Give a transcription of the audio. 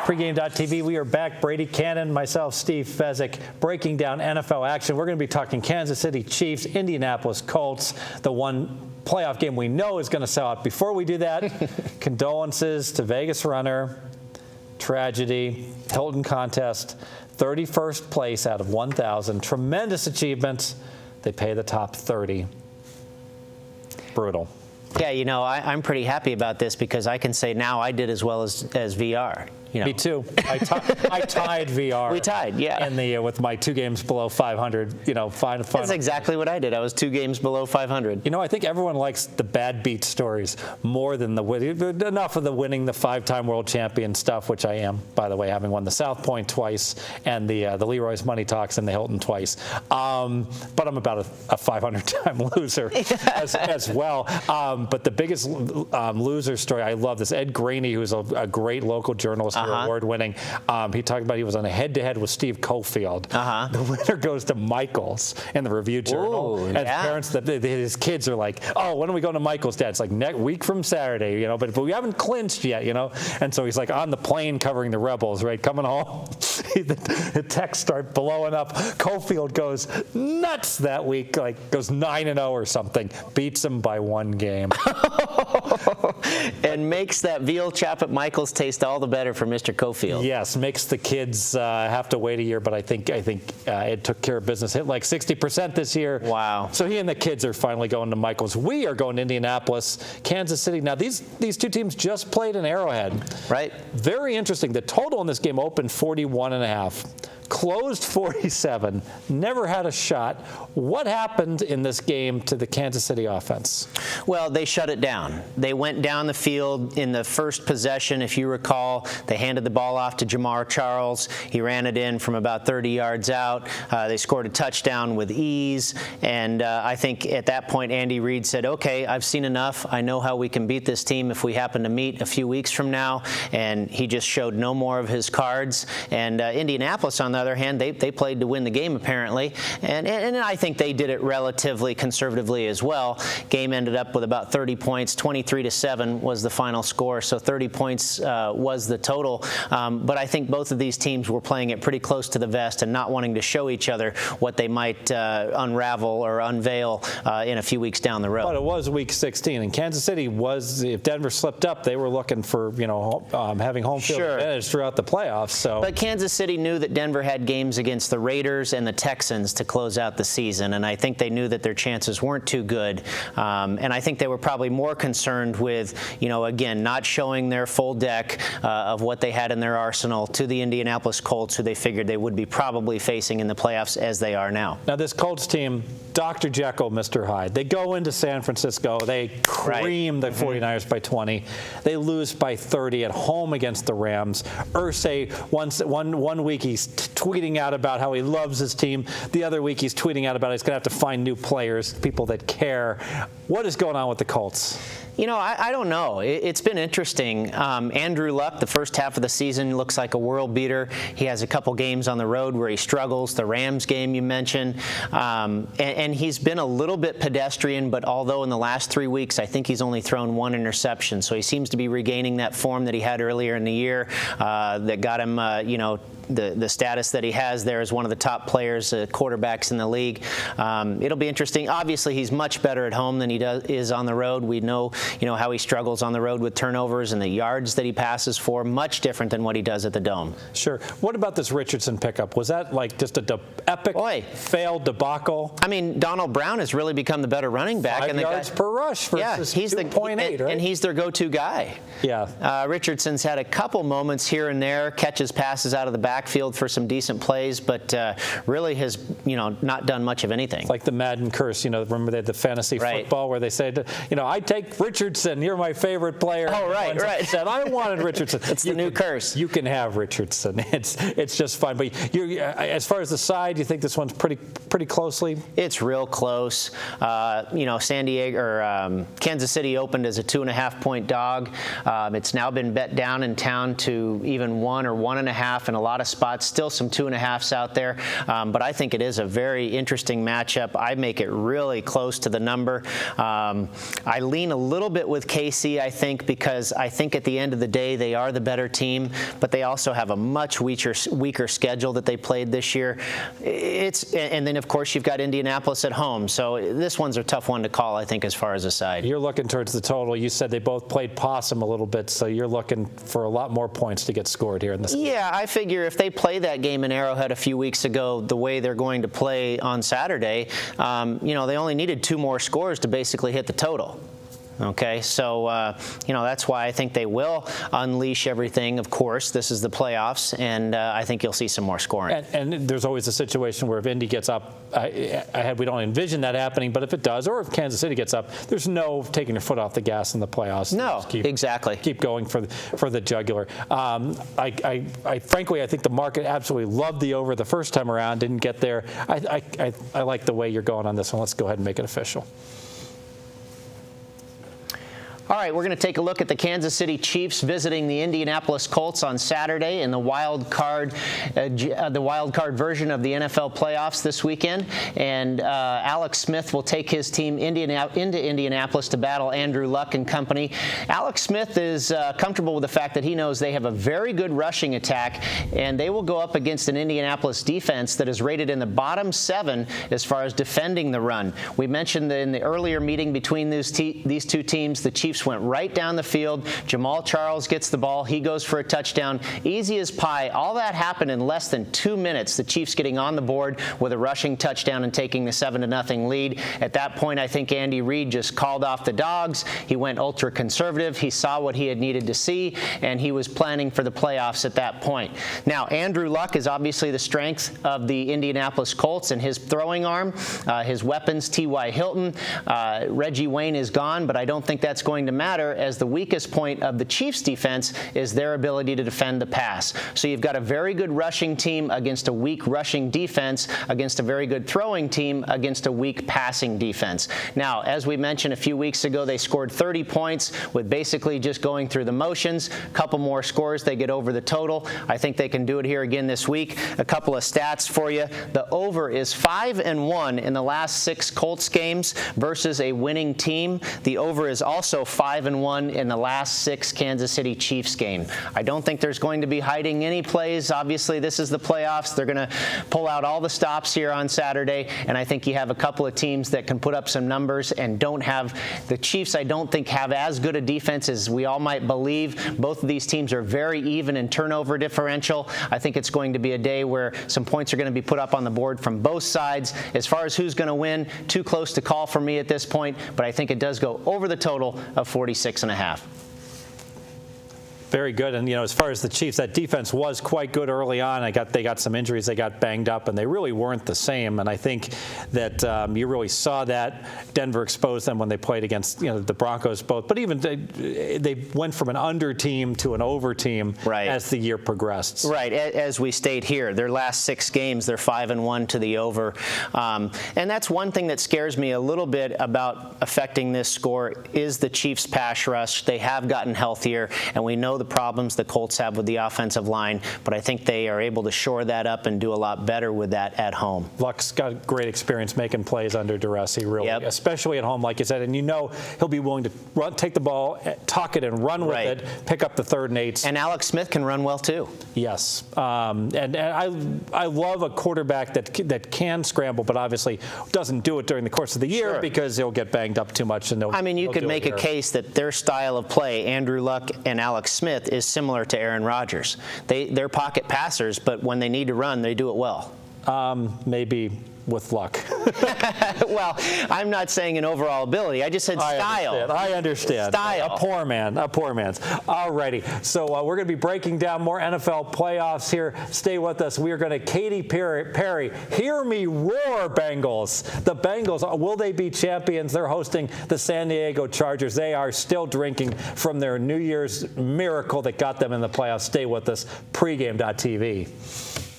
Pregame.tv, we are back. Brady Kannon, myself, Steve Fezzik, breaking down NFL action. We're going to be talking Kansas City Chiefs, Indianapolis Colts, the one playoff game we know is going to sell out. Before we do that, condolences to Vegas runner, tragedy, Hilton contest, 31st place out of 1,000. Tremendous achievements. They pay the top 30. Brutal. Yeah, you know, I'm pretty happy about this because I can say now I did as well as VR. You know. Me too. I tied VR. We tied, yeah. In the with my 2 games below 500. You know, fine. That's exactly what I did. I was 2 games below 500. You know, I think everyone likes the bad beat stories more than the enough of the winning the 5-time world champion stuff, which I am, by the way, having won the South Point twice and the Leroy's Money Talks and the Hilton twice. But I'm about a 500-time loser as well. But the biggest loser story, I love this. Ed Graney, who's a great local journalist. Award-winning. He talked about he was on a head-to-head with Steve Cofield. The winner goes to Michael's in the Review Journal. Ooh, and parents, his kids are like, "Oh, when are we going to Michael's, Dad?" It's like next week from Saturday, you know. But we haven't clinched yet, you know. And so he's like on the plane covering the Rebels, right, coming home. The texts start blowing up. Cofield goes nuts that week, like goes 9-0 or something, beats him by 1 game, and makes that veal chop at Michael's taste all the better for Mr. Cofield. Yes, makes the kids have to wait a year, but I think it took care of business. Hit like 60% this year. Wow. So he and the kids are finally going to Michael's. We are going to Indianapolis, Kansas City. Now, these 2 teams just played in Arrowhead. Right. Very interesting. The total in this game opened 41.5. Closed 47, never had a shot. What happened in this game to the Kansas City offense? Well, they shut it down. They went down the field in the first possession, if you recall. They handed the ball off to Jamar Charles. He ran it in from about 30 yards out. They scored a touchdown with ease. And I think at that point, Andy Reid said, okay, I've seen enough. I know how we can beat this team if we happen to meet a few weeks from now. And he just showed no more of his cards. And Indianapolis, on the other hand, they played to win the game apparently, and I think they did it relatively conservatively as well. Game ended up with about 30 points, 23-7 was the final score, so 30 points was the total. But I think both of these teams were playing it pretty close to the vest and not wanting to show each other what they might unravel or unveil in a few weeks down the road. But it was Week 16, and Kansas City was, if Denver slipped up, they were looking for having home field advantage throughout the playoffs. So, but Kansas City knew that Denver had games against the Raiders and the Texans to close out the season, and I think they knew that their chances weren't too good. And I think they were probably more concerned with, again, not showing their full deck of what they had in their arsenal to the Indianapolis Colts, who they figured they would be probably facing in the playoffs as they are now. Now, this Colts team, Dr. Jekyll, Mr. Hyde. They go into San Francisco. They cream the 49ers by 20. They lose by 30 at home against the Rams. Irsay, one week he's tweeting out about how he loves his team. The other week he's tweeting out about he's going to have to find new players, people that care. What is going on with the Colts? I don't know. It's been interesting. Andrew Luck, the first half of the season, looks like a world beater. He has a couple games on the road where he struggles. The Rams game you mentioned. And he's been a little bit pedestrian, but although in the last 3 weeks, I think he's only thrown 1 interception. So he seems to be regaining that form that he had earlier in the year that got him, the status that he has there as one of the top players, quarterbacks in the league. It'll be interesting. Obviously, he's much better at home than he is on the road. We know how he struggles on the road with turnovers and the yards that he passes for, much different than what he does at the Dome. Sure. What about this Richardson pickup? Was that like just a epic failed debacle? I mean, Donald Brown has really become the better running back. 5 yards per rush versus he's 2.8, right? And he's their go-to guy. Yeah. Richardson's had a couple moments here and there, catches passes out of the backfield for some decent plays, but really has, not done much of anything. It's like the Madden curse, remember they had the fantasy football where they said, I take Richardson, you're my favorite player. Oh, right. Said, I wanted Richardson. It's the new curse. You can have Richardson. It's just fine. But as far as the side, you think this one's pretty closely? It's real close. San Diego or Kansas City opened as a 2.5-point dog. It's now been bet down in town to even 1 or 1.5 in a lot of of spots, still some 2.5s out there, but I think it is a very interesting matchup. I make it really close to the number. I lean a little bit with KC, I think, because I think at the end of the day they are the better team, but they also have a much weaker schedule that they played this year. And then, of course, you've got Indianapolis at home, so this one's a tough one to call, I think, as far as a side. You're looking towards the total. You said they both played possum a little bit, so you're looking for a lot more points to get scored here in this game. Yeah, I figure if they play that game in Arrowhead a few weeks ago the way they're going to play on Saturday, they only needed 2 more scores to basically hit the total. Okay, so, that's why I think they will unleash everything. Of course, this is the playoffs, and I think you'll see some more scoring. And there's always a situation where if Indy gets up ahead, we don't envision that happening, but if it does, or if Kansas City gets up, there's no taking your foot off the gas in the playoffs. No, exactly. Keep going for the jugular. Frankly, I think the market absolutely loved the over the first time around, didn't get there. I like the way you're going on this one. Let's go ahead and make it official. All right, we're going to take a look at the Kansas City Chiefs visiting the Indianapolis Colts on Saturday in the wild card version of the NFL playoffs this weekend. And Alex Smith will take his team into Indianapolis to battle Andrew Luck and company. Alex Smith is comfortable with the fact that he knows they have a very good rushing attack, and they will go up against an Indianapolis defense that is rated in the bottom 7 as far as defending the run. We mentioned that in the earlier meeting between these two teams, the Chiefs went right down the field. Jamal Charles gets the ball. He goes for a touchdown. Easy as pie. All that happened in less than 2 minutes. The Chiefs getting on the board with a rushing touchdown and taking the 7-0 lead. At that point, I think Andy Reid just called off the dogs. He went ultra conservative. He saw what he had needed to see, and he was planning for the playoffs at that point. Now, Andrew Luck is obviously the strength of the Indianapolis Colts and his throwing arm, his weapons, T.Y. Hilton. Reggie Wayne is gone, but I don't think that's going to matter, as the weakest point of the Chiefs defense is their ability to defend the pass. So you've got a very good rushing team against a weak rushing defense, against a very good throwing team against a weak passing defense. Now, as we mentioned a few weeks ago, they scored 30 points with basically just going through the motions. A couple more scores, they get over the total. I think they can do it here again this week. A couple of stats for you. The over is 5-1 in the last 6 Colts games versus a winning team. The over is also 5-1 in the last 6 Kansas City Chiefs game. I don't think there's going to be hiding any plays. Obviously, this is the playoffs. They're going to pull out all the stops here on Saturday, and I think you have a couple of teams that can put up some numbers and don't have the Chiefs. I don't think have as good a defense as we all might believe. Both of these teams are very even in turnover differential. I think it's going to be a day where some points are going to be put up on the board from both sides. As far as who's going to win, too close to call for me at this point, but I think it does go over the total of 46.5. Very good. And, as far as the Chiefs, that defense was quite good early on. They got some injuries. They got banged up, and they really weren't the same. And I think that you really saw that. Denver exposed them when they played against, the Broncos both. But even they went from an under team to an over team as the year progressed. Right. As we state here, their last 6 games, they're 5-1 to the over. And that's one thing that scares me a little bit about affecting this score is the Chiefs' pass rush. They have gotten healthier, and we know the problems the Colts have with the offensive line, but I think they are able to shore that up and do a lot better with that at home. Luck's got great experience making plays under duress. He really, especially at home, like you said, and he'll be willing to take the ball, tuck it, and run with it, pick up the 3rd and 8s. And Alex Smith can run well too. Yes, and I love a quarterback that can scramble, but obviously doesn't do it during the course of the year because he'll get banged up too much. And you could make a case that their style of play, Andrew Luck and Alex Smith, is similar to Aaron Rodgers. They're pocket passers, but when they need to run, they do it well. Maybe with luck. Well, I'm not saying an overall ability. I just said style. I understand. Style. A poor man's. All righty. So we're going to be breaking down more NFL playoffs here. Stay with us. We are going to Katy Perry. Hear me roar, Bengals. The Bengals, will they be champions? They're hosting the San Diego Chargers. They are still drinking from their New Year's miracle that got them in the playoffs. Stay with us. Pregame.tv.